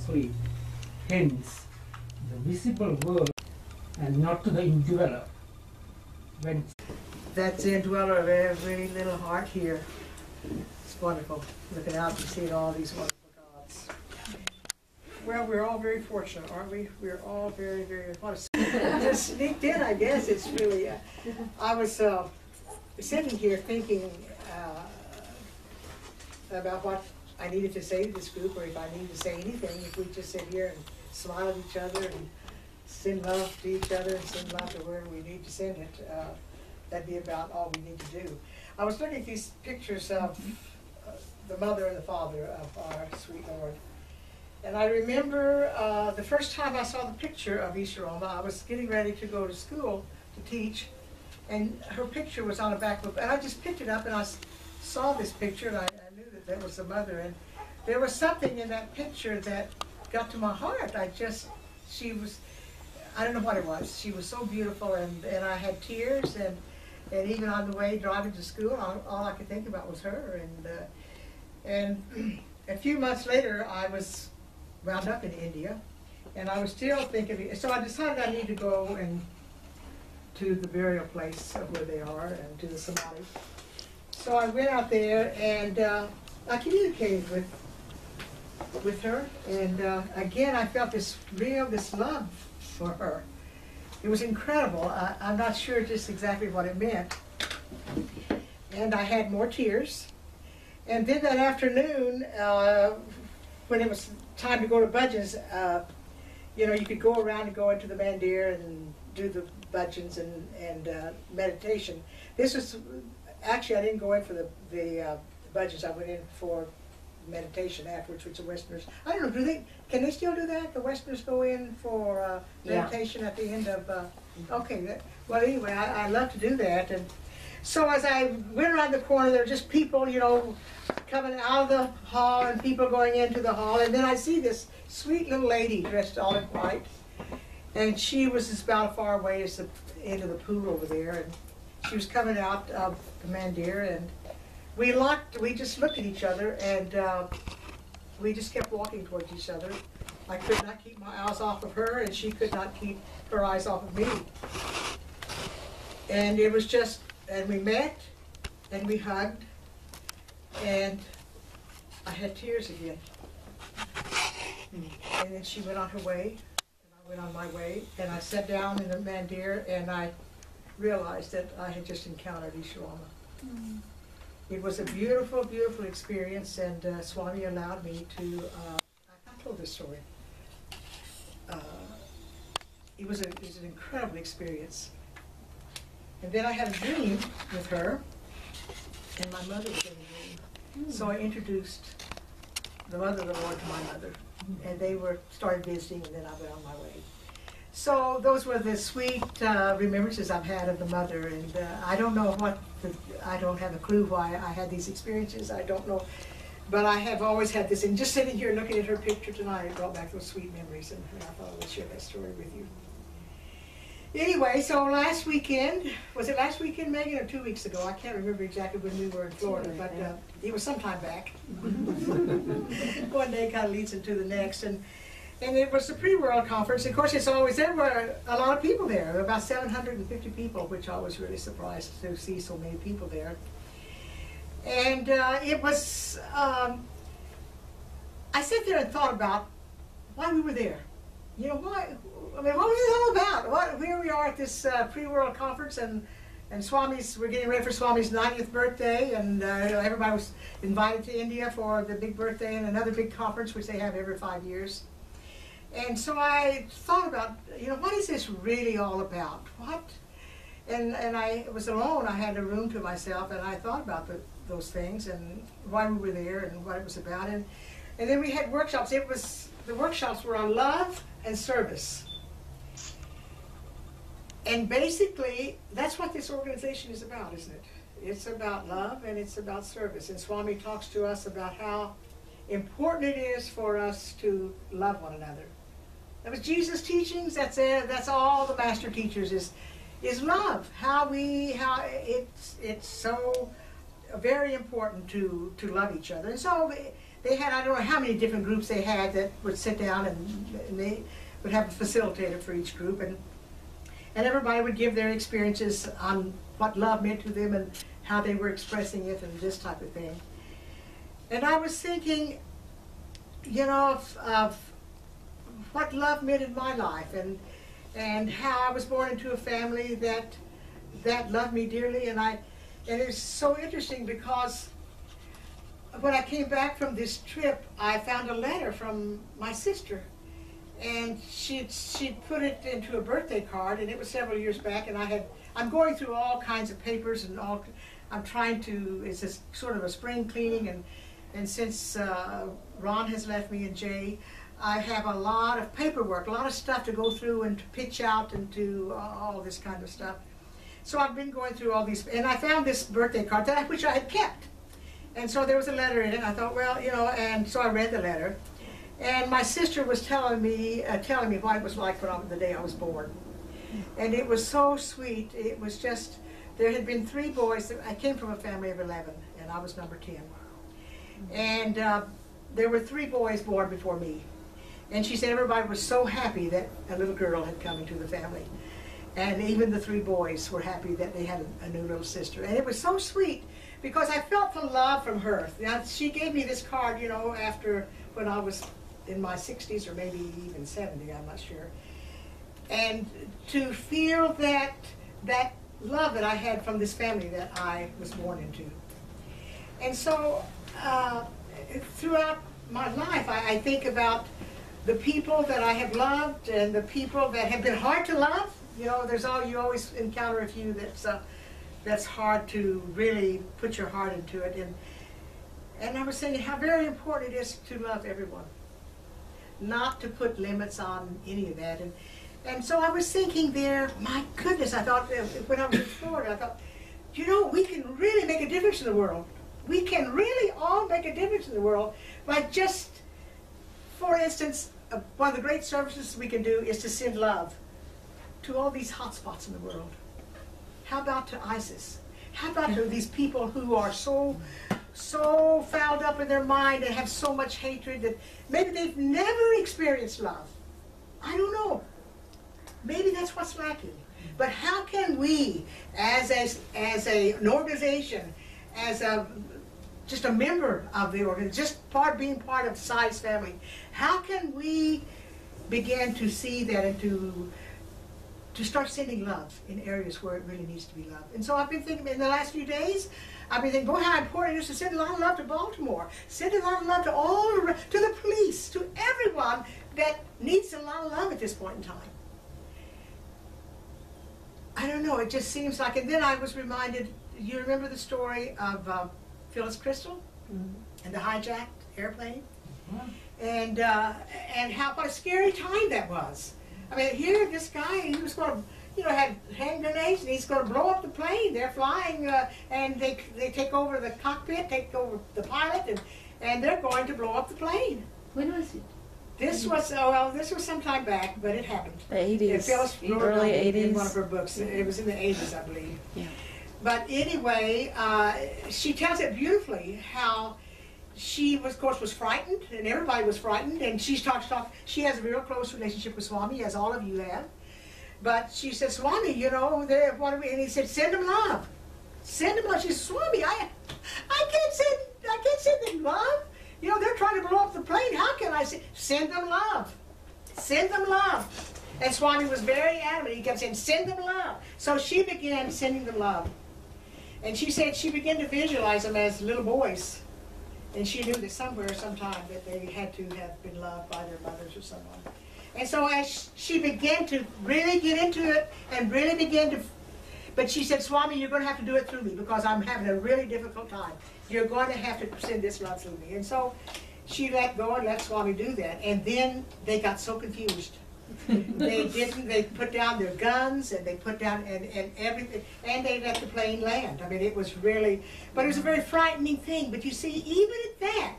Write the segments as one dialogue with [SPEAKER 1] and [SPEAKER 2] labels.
[SPEAKER 1] spirit. Hence, the visible world and not to the indweller. When
[SPEAKER 2] That's the indweller of every little heart here. It's wonderful. Looking out and seeing all these wonderful gods. Well, we're all very fortunate, aren't we? We're all very, very fortunate. Just sneaked in, I guess. It's really, I was sitting here thinking about what I needed to say to this group, or if I needed to say anything, if we just sit here and smile at each other and send love to each other and send love to wherever we need to send it. That'd be about all we need to do. I was looking at these pictures of the mother and the father of our sweet Lord. And I remember the first time I saw the picture of Easter Roma, I was getting ready to go to school to teach, and her picture was on the back of, and I just picked it up and I saw this picture, and I knew that that was the mother. And there was something in that picture that got to my heart. She was, I don't know what it was. She was so beautiful, and I had tears, and even on the way driving to school, all I could think about was her. And a few months later, I was wound up in India, and I was still thinking, so I decided I need to go to the burial place of where they are, and to the Samadhi. So I went out there, and I communicated with her, and again I felt this love for her. It was incredible. I'm not sure just exactly what it meant. And I had more tears. And then that afternoon, when it was time to go to bhajans, you know, you could go around and go into the mandir and do the bhajans and meditation. This was, actually I didn't go in for the bhajans, I went in for meditation afterwards, which the Westerners, I don't know, can they still do that? The Westerners go in for meditation at the end of, okay, well anyway, I love to do that. And so as I went around the corner, there were just people, you know, coming out of the hall and people going into the hall, and then I see this sweet little lady dressed all in white, and she was as about as far away as the end of the pool over there, and she was coming out of the mandir, and we just looked at each other, and we just kept walking towards each other. I could not keep my eyes off of her, and she could not keep her eyes off of me. And it was just, and we met, and we hugged, and I had tears again. And then she went on her way, and I went on my way, and I sat down in the mandir, and I realized that I had just encountered Easter Roma. It was a beautiful, beautiful experience, and Swami allowed me to, I told this story. It was an incredible experience. And then I had a dream with her, and my mother was in the dream. So I introduced the mother of the Lord to my mother, and they started visiting, and then I went on my way. So those were the sweet remembrances I've had of the mother, and I don't know I don't have a clue why I had these experiences. I don't know, but I have always had this, and just sitting here looking at her picture tonight, it brought back those sweet memories, and I thought I would share that story with you. Anyway, so last weekend, was it last weekend, Megan, or 2 weeks ago? I can't remember exactly when we were in Florida, but it was sometime back. One day kind of leads into the next, and it was the Pre-World Conference. Of course, there were a lot of people there, about 750 people, which I was really surprised to see so many people there. And it was, I sat there and thought about why we were there. You know, what was it all about? Here we are at this Pre-World Conference, and we're getting ready for Swami's 90th birthday, and everybody was invited to India for the big birthday and another big conference, which they have every 5 years. And so I thought about, you know, what is this really all about? And I was alone. I had a room to myself, and I thought about those things and why we were there and what it was about. And then we had workshops. The workshops were on love and service. And basically, that's what this organization is about, isn't it? It's about love and it's about service. And Swami talks to us about how important it is for us to love one another. That was Jesus' teachings. That's it. That's all the master teachers is love. It's so very important to love each other. And so they had, I don't know how many different groups they had that would sit down, and they would have a facilitator for each group, and everybody would give their experiences on what love meant to them and how they were expressing it and this type of thing. And I was thinking, you know, of what love meant in my life, and how I was born into a family that loved me dearly. And it's so interesting because when I came back from this trip, I found a letter from my sister, and she'd put it into a birthday card, and it was several years back. And I'm going through all kinds of papers and I'm trying to. It's a sort of a spring cleaning, and since Ron has left me and Jay, I have a lot of paperwork, a lot of stuff to go through and to pitch out and do all this kind of stuff. So I've been going through all these, and I found this birthday card which I had kept. And so there was a letter in it. I thought, well, you know, and so I read the letter. And my sister was telling me what it was like the day I was born. And it was so sweet. It was just, there had been 3 boys. I came from a family of 11, and I was number 10. And there were 3 boys born before me. And she said everybody was so happy that a little girl had come into the family. And even the 3 boys were happy that they had a new little sister. And it was so sweet because I felt the love from her. Now, she gave me this card, you know, after when I was in my 60s or maybe even 70, I'm not sure. And to feel that love that I had from this family that I was born into. And so throughout my life, I think about the people that I have loved and the people that have been hard to love. You know, you always encounter a few that's hard to really put your heart into it. And I was saying how very important it is to love everyone, not to put limits on any of that. And so I was thinking there, my goodness, I thought, when I was in Florida, I thought, you know, we can really make a difference in the world. We can really all make a difference in the world by just, for instance, one of the great services we can do is to send love to all these hot spots in the world. How about to ISIS? How about to these people who are so fouled up in their mind and have so much hatred that maybe they've never experienced love? I don't know. Maybe that's what's lacking. But how can we, as an organization, as just a member of the organization, just being part of Si's family, how can we begin to see that and to start sending love in areas where it really needs to be loved? And so I've been thinking, in the last few days, I've been thinking, boy, how important it is to send a lot of love to Baltimore, send a lot of love to the police, to everyone that needs a lot of love at this point in time. I don't know, it just seems like, and then I was reminded, you remember the story of Phyllis Crystal and the hijacked airplane? And what a scary time that was. I mean, here this guy, he was going to, you know, had hand grenades, and he's going to blow up the plane. They're flying, and they take over the cockpit, take over the pilot, and they're going to blow up the plane.
[SPEAKER 3] When was it?
[SPEAKER 2] This was some time back, but it happened.
[SPEAKER 3] The 80s,
[SPEAKER 2] Phyllis wrote
[SPEAKER 3] early
[SPEAKER 2] it
[SPEAKER 3] 80s.
[SPEAKER 2] in one of her books. It was in the 80s, I believe.
[SPEAKER 3] Yeah.
[SPEAKER 2] But anyway, she tells it beautifully how she was, of course, was frightened, and everybody was frightened, and she has a real close relationship with Swami, as all of you have. But she said, Swami, you know, and he said, send them love. Send them love. She said, Swami, I can't send them love. You know, they're trying to blow up the plane. How can I send them love? Send them love. And Swami was very adamant. He kept saying, send them love. So she began sending them love. And she said she began to visualize them as little boys. And she knew that somewhere, sometime, that they had to have been loved by their mothers or someone. And so as she began to really get into it and really begin to, but she said, Swami, you're going to have to do it through me because I'm having a really difficult time. You're going to have to send this love through me. And so she let go and let Swami do that. And then they got so confused. They put down their guns, and they put down and everything, and they let the plane land. I mean, it was really, but it was a very frightening thing. But you see, even at that,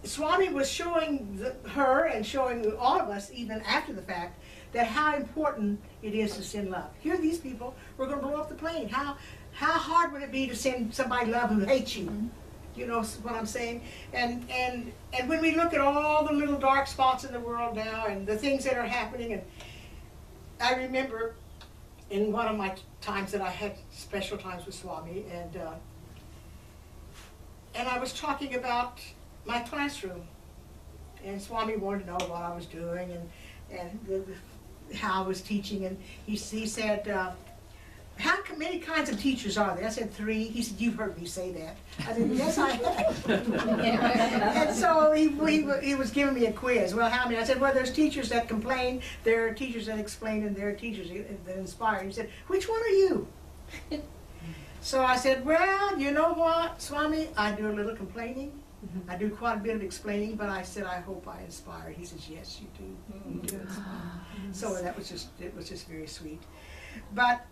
[SPEAKER 2] Swami was showing her and showing all of us, even after the fact, that how important it is to send love. Here are these people, we're going to blow up the plane. How hard would it be to send somebody love who hates you? You know what I'm saying? And when we look at all the little dark spots in the world now and the things that are happening, and I remember in one of my times that I had special times with Swami, and I was talking about my classroom, and Swami wanted to know what I was doing and how I was teaching, and he said, how many kinds of teachers are there? I said 3. He said, you've heard me say that. I said, yes, I have. And so he was giving me a quiz. Well, how many? I said, well, there's teachers that complain, there are teachers that explain, and there are teachers that inspire. He said, which one are you? So I said, well, you know what, Swami, I do a little complaining. I do quite a bit of explaining, but I said, I hope I inspire. He says, yes, you do. You do inspire. So it was just very sweet. But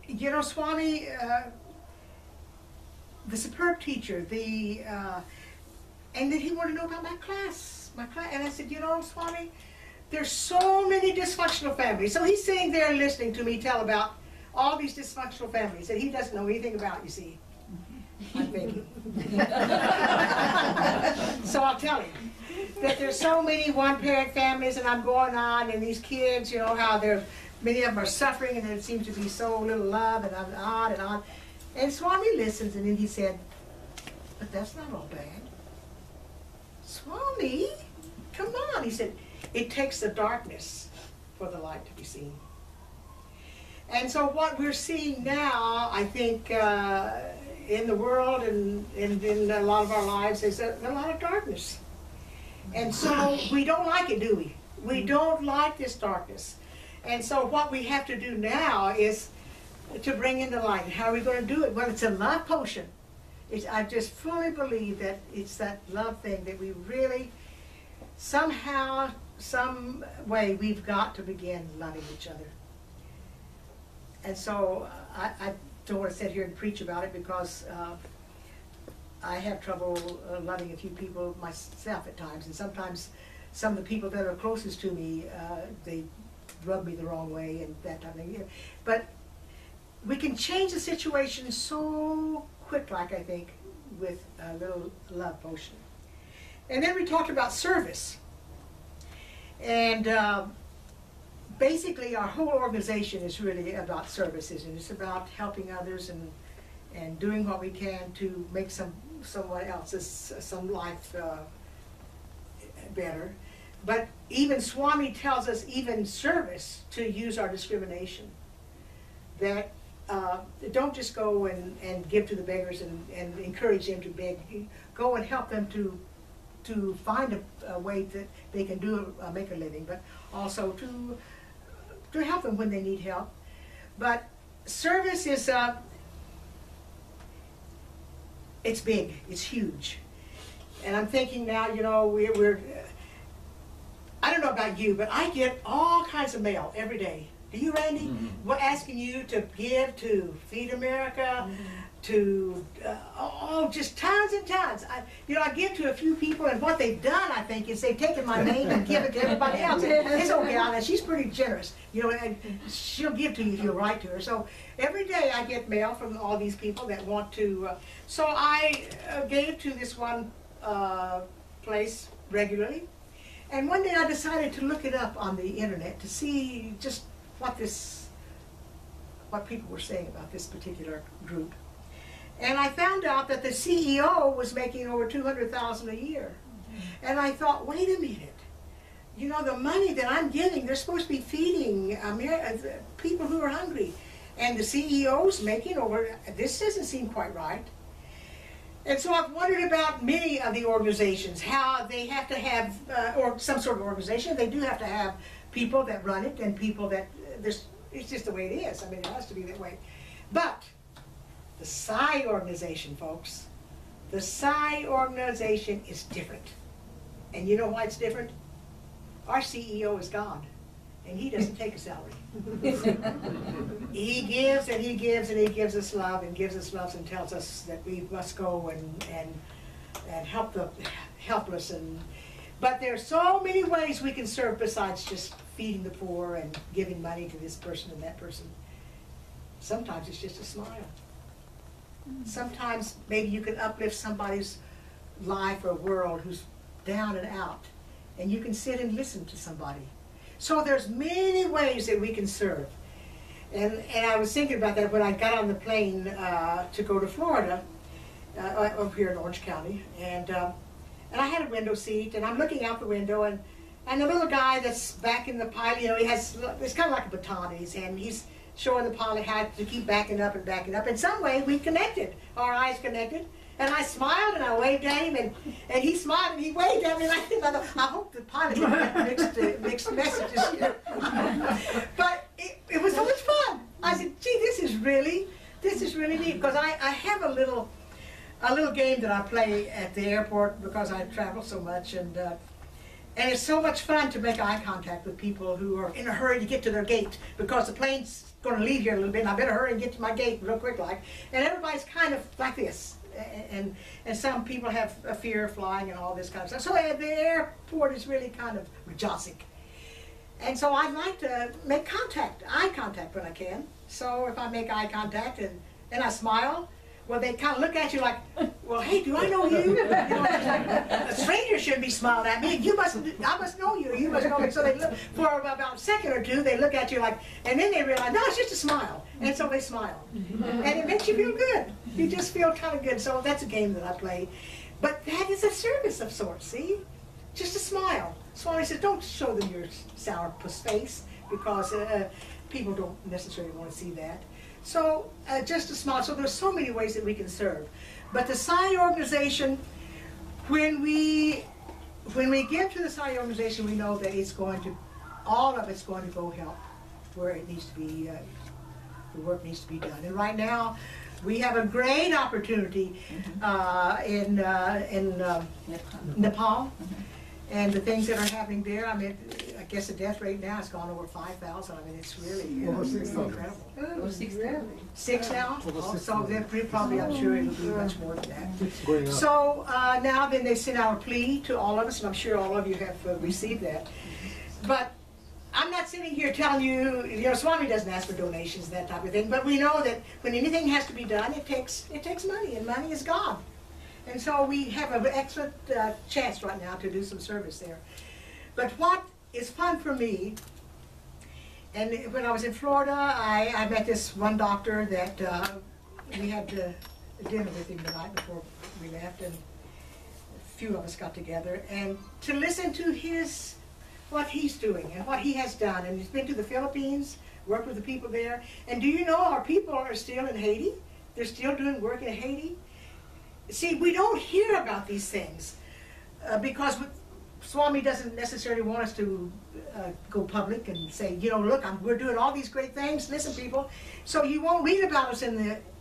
[SPEAKER 2] you know, Swami, the superb teacher, and then he wanted to know about my class, and I said, you know, Swami, there's so many dysfunctional families. So he's sitting there listening to me tell about all these dysfunctional families that he doesn't know anything about, you see. I'm thinking. So I'll tell him that there's so many one-parent families, and I'm going on, and these kids, you know, how many of them are suffering, and there seems to be so little love, and on and on. And Swami listens, and then he said, but that's not all bad. Swami, come on. He said, it takes the darkness for the light to be seen. And so what we're seeing now, I think, in the world and in a lot of our lives is a lot of darkness. And so we don't like it, do we? We don't like this darkness. And so what we have to do now is to bring in the light. How are we going to do it? Well, it's a love potion. I just fully believe that it's that love thing that we really, somehow, some way, we've got to begin loving each other. And so I don't want to sit here and preach about it because I have trouble loving a few people myself at times. And sometimes some of the people that are closest to me, they rub me the wrong way and that type of thing. But we can change the situation so quick, like I think, with a little love potion. And then we talked about service. And basically our whole organization is really about services, and it's about helping others and doing what we can to make someone else's life better. But even Swami tells us, even service, to use our discrimination. That don't just go and give to the beggars and encourage them to beg. Go and help them to find a way that they can make a living, but also to help them when they need help. But service is it's big, it's huge. And I'm thinking now, you know, we're I don't know about you, but I get all kinds of mail every day. Do you, Randy? Mm-hmm. We're asking you to give to Feed America, to just tons and tons. I give to a few people, and what they've done, I think, is they've taken my name and given it to everybody else. It's okay, and she's pretty generous, you know, and she'll give to you if you write to her. So every day I get mail from all these people that want to. So I gave to this one place regularly, and one day I decided to look it up on the internet to see just what people were saying about this particular group. And I found out that the CEO was making over $200,000 a year. And I thought, wait a minute. You know, the money that I'm getting, they're supposed to be feeding people who are hungry. And the CEO's making over, this doesn't seem quite right. And so I've wondered about many of the organizations, how they have to have, or some sort of organization, they do have to have people that run it and people that, it's just the way it is. I mean, it has to be that way. But the Psi organization, folks, the Psi organization is different. And you know why it's different? Our CEO is God, and he doesn't take a salary. He gives and he gives and he gives us love and gives us love and tells us that we must go and help the helpless. But there are so many ways we can serve besides just feeding the poor and giving money to this person and that person. Sometimes it's just a smile. Sometimes maybe you can uplift somebody's life or world who's down and out, and you can sit and listen to somebody. So there's many ways that we can serve. And I was thinking about that when I got on the plane to go to Florida, over here in Orange County, and I had a window seat, and I'm looking out the window, and the little guy that's back in the pilot, you know, it's kind of like a baton in his hand. He's showing the pilot how to keep backing up and backing up. In some way, we connected, our eyes connected, and I smiled and I waved at him, and he smiled and he waved at me. And I thought, I hope the pilot didn't get mixed messages here. But it was so much fun. I said, gee, this is really neat, because I have a little game that I play at the airport because I travel so much, and it's so much fun to make eye contact with people who are in a hurry to get to their gate, because the plane's going to leave here in a little bit, and I better hurry and get to my gate real quick, like. And everybody's kind of like this, and some people have a fear of flying and all this kind of stuff. So the airport is really kind of josic. And so I like to make eye contact when I can. So if I make eye contact and I smile, well, they kind of look at you like, well, hey, do I know you? You know, a stranger shouldn't be smiling at me. I must know you. You must know me. So they look for about a second or two. They look at you like, and then they realize, no, it's just a smile. And so they smile, and it makes you feel good. You just feel kind of good. So that's a game that I play. But that is a service of sorts. See, just a smile. Swami says, don't show them your sourpuss face, because people don't necessarily want to see that. So just a smile. So there's so many ways that we can serve. But the PSI organization, when we give to the PSI organization, we know that all of it's going to go help where it needs to be, the work needs to be done. And right now, we have a great opportunity in Nepal. And the things that are happening there, I mean, I guess the death rate now has gone over 5,000. I mean, it's really
[SPEAKER 3] Over 6,000.
[SPEAKER 2] incredible.
[SPEAKER 4] Over 6,000.
[SPEAKER 2] 6 now?
[SPEAKER 3] Over
[SPEAKER 2] Oh,
[SPEAKER 3] 6
[SPEAKER 2] so
[SPEAKER 3] now.
[SPEAKER 2] they're probably, I'm sure it'll be much more than that.
[SPEAKER 3] It's going up.
[SPEAKER 2] So now then they sent out a plea to all of us, and I'm sure all of you have received that. But I'm not sitting here telling you, you know, Swami doesn't ask for donations, that type of thing, but we know that when anything has to be done, it takes money, and money is God. And so we have an excellent chance right now to do some service there. But what is fun for me, and when I was in Florida, I met this one doctor that we had dinner with him the night before we left, and a few of us got together, and to listen to what he's doing and what he has done. And he's been to the Philippines, worked with the people there. And do you know our people are still in Haiti? They're still doing work in Haiti. See, we don't hear about these things because Swami doesn't necessarily want us to go public and say, you know, look, we're doing all these great things. Listen, people. So you won't read about us in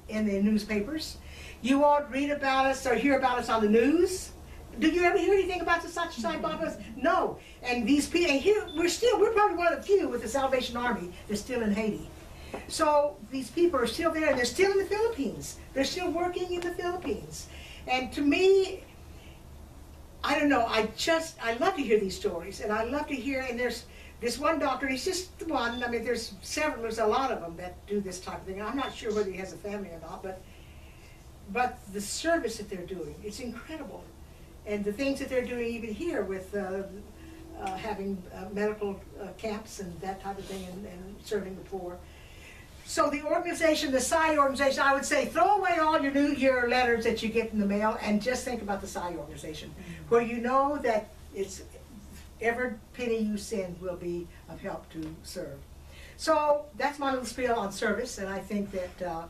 [SPEAKER 2] the newspapers. You won't read about us or hear about us on the news. Do you ever hear anything about the Sathya Sai Babas? No. And these people, and here we're probably one of the few with the Salvation Army that's still in Haiti. So these people are still there, and they're still in the Philippines. They're still working in the Philippines. And to me, I don't know, I love to hear these stories, and I love to hear, and there's this one doctor, he's just one, I mean, there's a lot of them that do this type of thing. I'm not sure whether he has a family or not, but the service that they're doing, it's incredible. And the things that they're doing even here with having medical camps and that type of thing, and serving the poor. So the organization, the PSI organization, I would say throw away all your letters that you get in the mail and just think about the PSI organization, where you know that it's every penny you send will be of help to serve. So that's my little spiel on service, and I think that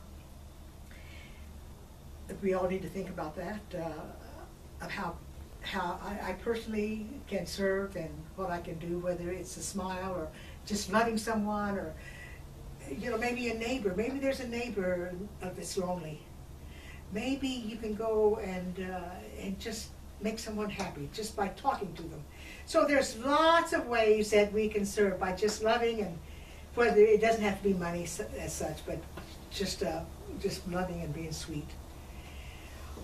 [SPEAKER 2] we all need to think about that, of how I personally can serve and what I can do, whether it's a smile or just loving someone, or you know, maybe a neighbor. Maybe there's a neighbor that's lonely. Maybe you can go and just make someone happy just by talking to them. So there's lots of ways that we can serve by just loving, and whether it doesn't have to be money as such, but just loving and being sweet.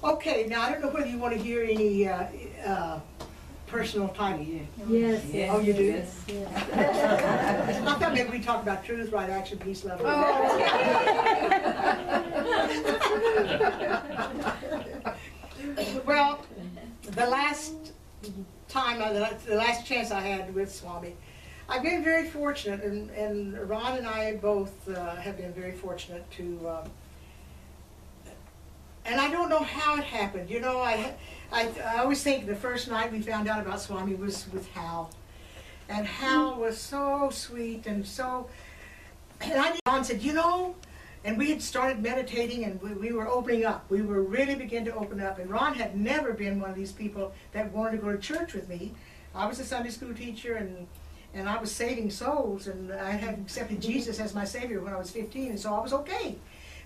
[SPEAKER 2] Okay, now I don't know whether you want to hear any personal title.
[SPEAKER 3] Yes.
[SPEAKER 2] Oh, you do?
[SPEAKER 3] Yes.
[SPEAKER 2] I thought maybe we talk about truth, right action, peace, love. Well, the last time, the last chance I had with Swami, I've been very fortunate, and Ron and I both have been very fortunate to, and I don't know how it happened. You know, I always think the first night we found out about Swami was with Hal. And Hal was so sweet and so, and Ron said, you know, and we had started meditating and we were opening up. We were really beginning to open up. And Ron had never been one of these people that wanted to go to church with me. I was a Sunday school teacher and I was saving souls, and I had accepted Jesus as my Savior when I was 15, and so I was okay.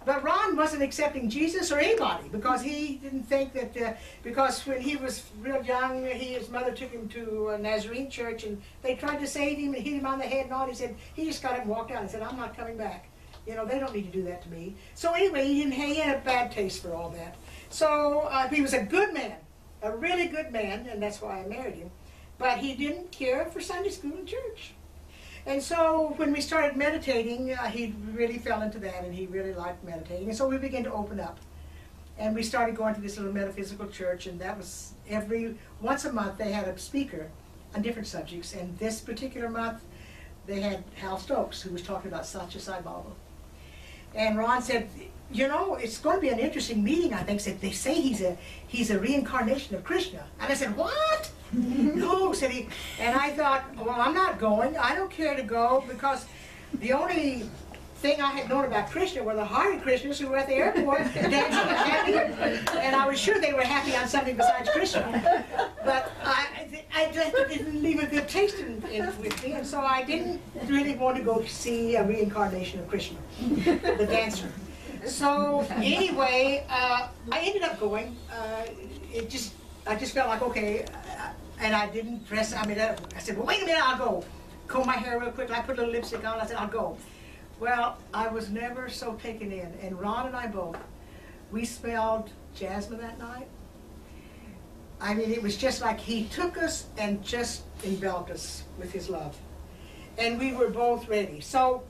[SPEAKER 2] But Ron wasn't accepting Jesus or anybody, because he didn't think that, because when he was real young, his mother took him to a Nazarene church, and they tried to save him and hit him on the head and all. He said, he just got up and walked out and said, I'm not coming back. You know, they don't need to do that to me. So anyway, he had a bad taste for all that. So he was a good man, a really good man, and that's why I married him. But he didn't care for Sunday school and church. And so when we started meditating, he really fell into that, and he really liked meditating. And so we began to open up. And we started going to this little metaphysical church, and that was once a month they had a speaker on different subjects. And this particular month, they had Hal Stokes, who was talking about Satya Sai Baba. And Ron said, you know, it's going to be an interesting meeting, I think. Said, they say he's a reincarnation of Krishna. And I said, what? No, said he. And I thought, well, I'm not going. I don't care to go, because the only thing I had known about Krishna were the Hare Krishnas who were at the airport dancing and happy. And I was sure they were happy on something besides Krishna. But I just didn't leave a good taste with me, and so I didn't really want to go see a reincarnation of Krishna, the dancer. So anyway, I ended up going. I just felt like, okay, and I didn't dress. I mean, I said, well, wait a minute, I'll go. Comb my hair real quick. I put a little lipstick on. I said, I'll go. Well, I was never so taken in. And Ron and I both, we smelled jasmine that night. I mean, it was just like he took us and just enveloped us with his love. And we were both ready. So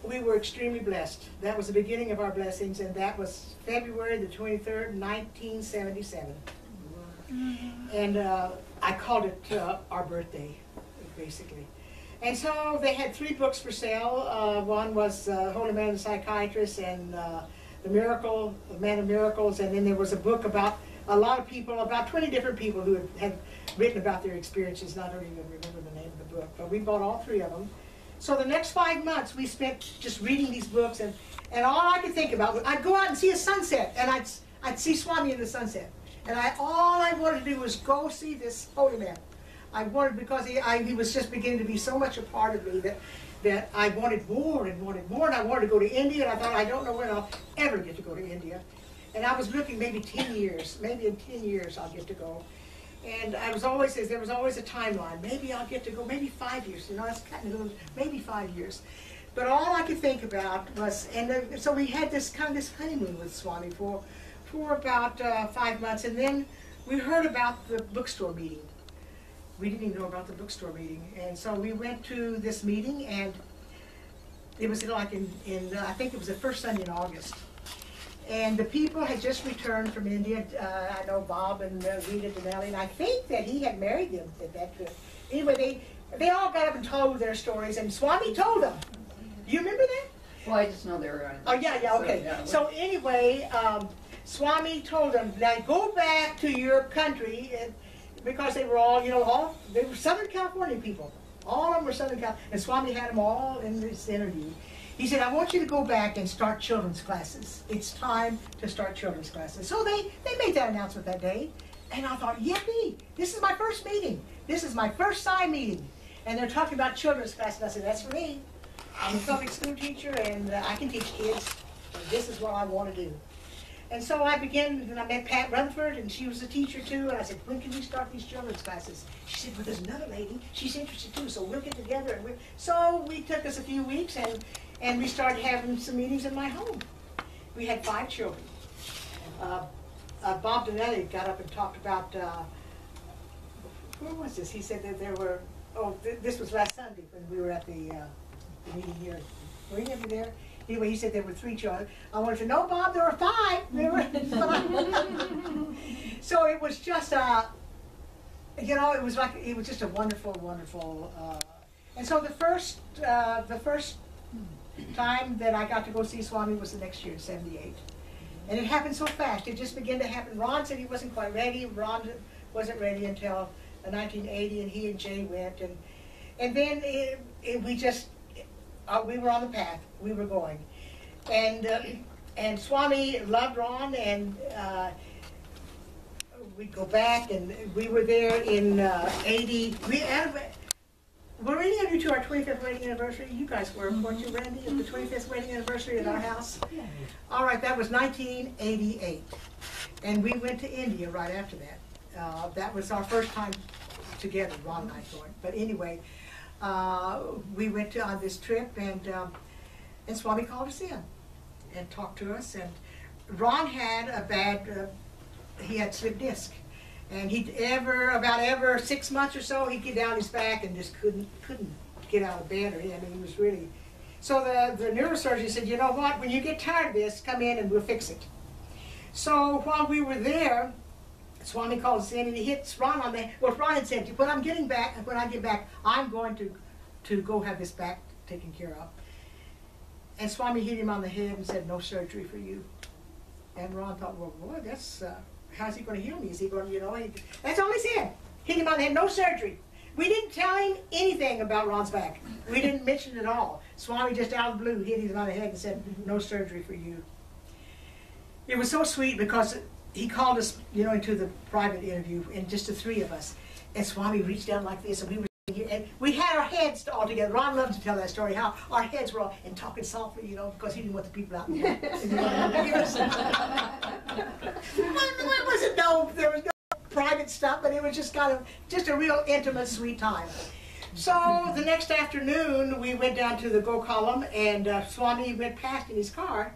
[SPEAKER 2] we were extremely blessed. That was the beginning of our blessings, and that was February the 23rd, 1977. And I called it our birthday, basically. And so they had 3 books for sale. One was Holy Man and the Psychiatrist, and The Man of Miracles, and then there was a book about a lot of people, about 20 different people who had written about their experiences. I don't even remember the name of the book, but we bought all 3 of them. So the next 5 months we spent just reading these books, and all I could think about was I'd go out and see a sunset, and I'd see Swami in the sunset. And all I wanted to do was go see this holy man. I wanted, because he was just beginning to be so much a part of me that I wanted more and wanted more, and I wanted to go to India, and I thought, I don't know when I'll ever get to go to India. And I was looking maybe 10 years, maybe in 10 years I'll get to go. And there was always a timeline. Maybe I'll get to go, maybe 5 years. You know, that's kind of maybe 5 years. But all I could think about was, and so we had this honeymoon with Swami for about 5 months, and then we heard about the bookstore meeting. We didn't even know about the bookstore meeting, and so we went to this meeting, and it was like in I think it was the first Sunday in August. And the people had just returned from India. I know Bob and Rita Donnelly, and I think that he had married them at that time. Anyway, they all got up and told their stories, and Swami told them. Do you remember that?
[SPEAKER 3] Well, I just know they were on.
[SPEAKER 2] Oh, yeah, okay. So anyway, Swami told them, now go back to your country, because they were all, they were Southern California people. All of them were Southern California, and Swami had them all in this interview. He said, I want you to go back and start children's classes. It's time to start children's classes. So they made that announcement that day, and I thought, yippee, this is my first meeting. This is my first Psi meeting. And they're talking about children's classes, and I said, that's for me. I'm a public school teacher, and I can teach kids. And this is what I want to do. And so I began, and I met Pat Rutherford, and she was a teacher too, and I said, when can we start these children's classes? She said, well, there's another lady, she's interested too, so we'll get together. And so we took us a few weeks, and we started having some meetings in my home. We had 5 children. Bob Donnelly got up and talked about where was this? He said that there were, this was last Sunday when we were at the meeting here. Were you ever there? Anyway, he said there were 3 children. I wanted to know, Bob, there were 5. There were 5. So it was just, you know, it was just a wonderful, wonderful, and so the first time that I got to go see Swami was the next year, in '78. And it happened so fast. It just began to happen. Ron said he wasn't quite ready. Ron wasn't ready until 1980, and he and Jay went. And then we just, we were on the path. We were going. And Swami loved Ron, and we'd go back, and we were there in 80. Were any of you to our 25th wedding anniversary? You guys were, weren't you, Randy, at the 25th wedding anniversary at our house? All right, that was 1988. And we went to India right after that. That was our first time together, Ron and I going. But anyway, we went on this trip, and Swami called us in and talked to us. And Ron had a bad, he had slip disc. And about every 6 months or so, he'd get down his back and just couldn't get out of bed. He was really. So the neurosurgeon said, you know what, when you get tired of this, come in and we'll fix it. So while we were there, Swami called us in and he hits Ron on the, well, Ron had said, when I get back, I'm going to go have this back taken care of. And Swami hit him on the head and said, no surgery for you. And Ron thought, well, boy, that's, how's he going to heal me? Is he going to, you know, that's all he said. Hit him on the head, no surgery. We didn't tell him anything about Ron's back. We didn't mention it at all. Swami just out of the blue hit him on the head and said, no surgery for you. It was so sweet because he called us, you know, into the private interview, and just the 3 of us. And Swami reached down like this, and we were here, and we had our heads all together. Ron loved to tell that story, how our heads were all, and talking softly, you know, because he didn't want the people out there. There was no private stuff, but it was just kind of, just a real intimate, sweet time. So the next afternoon, we went down to the Go column, and Swami went past in his car,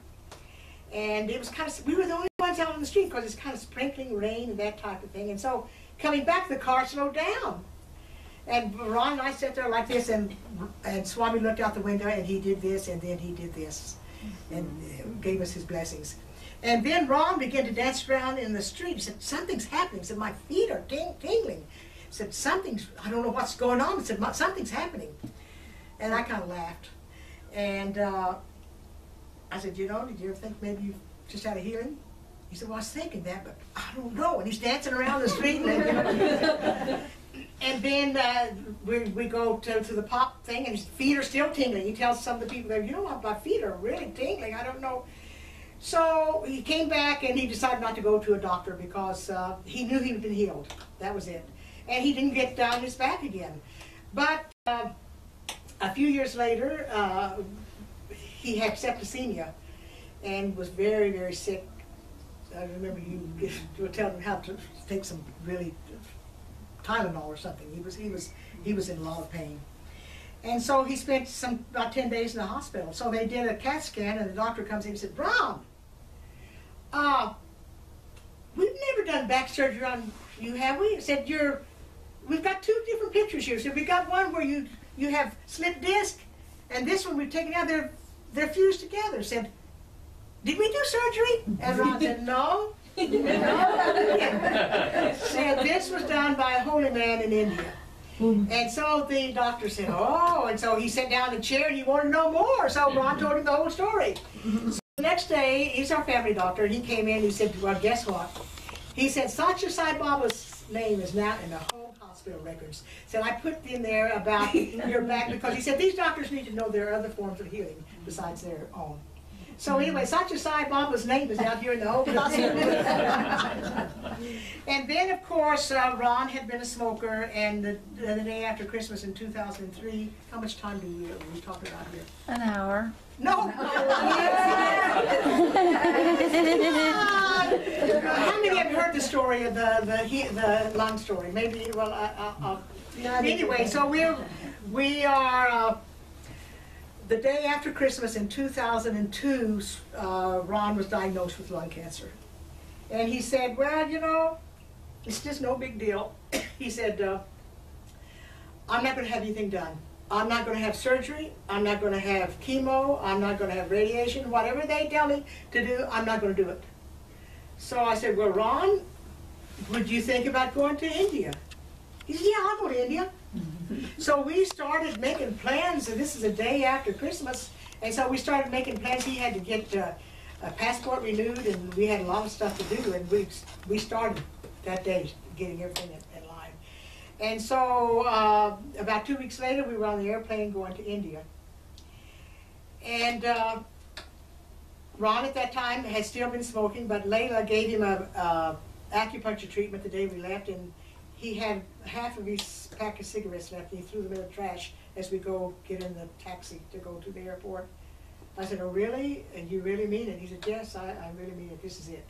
[SPEAKER 2] and it was kind of, we were the only ones out on the street because it's kind of sprinkling rain and that type of thing. And so coming back, the car slowed down. And Ron and I sat there like this, and Swami looked out the window, and he did this, and then he did this, and gave us his blessings. And then Ron began to dance around in the street. He said, something's happening. He said, my feet are tingling. He said, I don't know what's going on. He said, something's happening. And I kind of laughed. And I said, you know, did you ever think maybe you just had a healing? He said, well, I was thinking that, but I don't know. And he's dancing around the street. And then we go to the pop thing, and his feet are still tingling. He tells some of the people there, you know what, my feet are really tingling. I don't know. So he came back, and he decided not to go to a doctor because he knew he had been healed. That was it. And he didn't get down his back again. But a few years later, he had septicemia and was very, very sick. I remember you were telling him how to take some really Tylenol or something. He was in a lot of pain. And so he spent about 10 days in the hospital. So they did a CAT scan, and the doctor comes in and said, Brown, we've never done back surgery on you, have we? He said, we've got 2 different pictures here. So we got one where you have slipped disc, and this one we've taken out, they're fused together. He said, did we do surgery? And Ron said, no. Said this was done by a holy man in India. And so the doctor said, oh, and so he sat down in a chair and he wanted to know more. So Ron told him the whole story. So the next day, he's our family doctor, and he came in and he said, well, guess what? He said, Satya Sai Baba's name is now in the whole hospital records. So I put in there about your back because he said these doctors need to know there are other forms of healing besides their own. So anyway, Satya Sai Baba's name is out here in the whole hospital. And then, of course, Ron had been a smoker, and the day after Christmas in 2003, how much time do we talk about here?
[SPEAKER 4] An hour.
[SPEAKER 2] No. How many have heard the story of the lung story? Maybe. Well, anyway, so we are. The day after Christmas in 2002, Ron was diagnosed with lung cancer. And he said, well, you know, it's just no big deal. He said, I'm not going to have anything done. I'm not going to have surgery. I'm not going to have chemo. I'm not going to have radiation. Whatever they tell me to do, I'm not going to do it. So I said, well, Ron, would you think about going to India? He said, yeah, I'll go to India. So we started making plans, and this is a day after Christmas, and so we started making plans. He had to get a passport renewed, and we had a lot of stuff to do, and we started that day getting everything in line. And so about 2 weeks later, we were on the airplane going to India. And Ron at that time had still been smoking, but Layla gave him a acupuncture treatment the day we left, and he had half of his pack of cigarettes left, and he threw them in the trash as we go get in the taxi to go to the airport. I said, oh really? And you really mean it? He said, yes, I really mean it. This is it.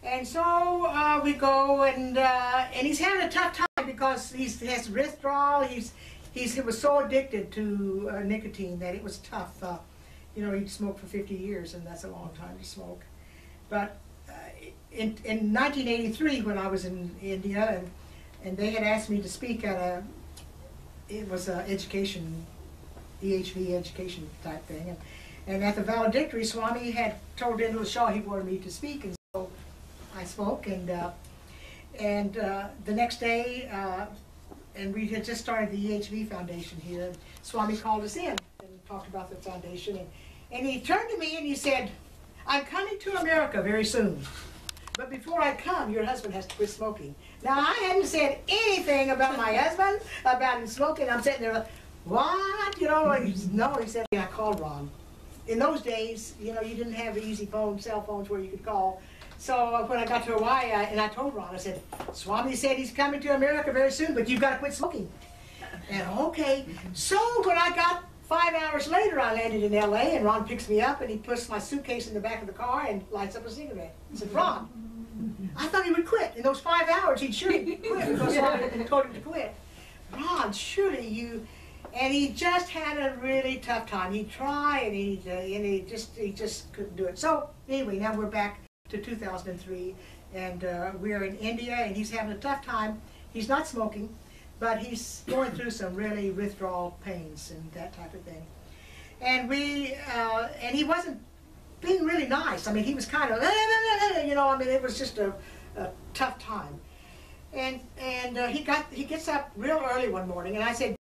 [SPEAKER 2] And so we go, and he's having a tough time because he has withdrawal. He was so addicted to nicotine that it was tough. You know, he'd smoked for 50 years, and that's a long time to smoke. But in 1983, when I was in India, and they had asked me to speak at it was an education, EHV education type thing, and at the valedictory, Swami had told Indra Shaw he wanted me to speak, and so I spoke, and the next day, and we had just started the EHV Foundation here, and Swami called us in and talked about the foundation, and he turned to me and he said, I'm coming to America very soon. But before I come, your husband has to quit smoking. Now, I hadn't said anything about my husband, about him smoking. I'm sitting there like, what? You know, no, he said, yeah, I called Ron. In those days, you know, you didn't have easy phones, cell phones where you could call. So when I got to Hawaii, and I told Ron, I said, Swami said he's coming to America very soon, but you've got to quit smoking. And okay. So when I got 5 hours later, I landed in LA, and Ron picks me up, and he puts my suitcase in the back of the car and lights up a cigarette. I said, Ron, I thought he would quit. In those 5 hours, he'd surely quit because I told him to quit. Ron, surely you... And he just had a really tough time. He tried, and he just couldn't do it. So anyway, now we're back to 2003, and we're in India, and he's having a tough time. He's not smoking, but he's going through some really withdrawal pains and that type of thing. And and he wasn't being really nice. I mean, he was kind of, you know, I mean, it was just a tough time. And he gets up real early one morning, and I said,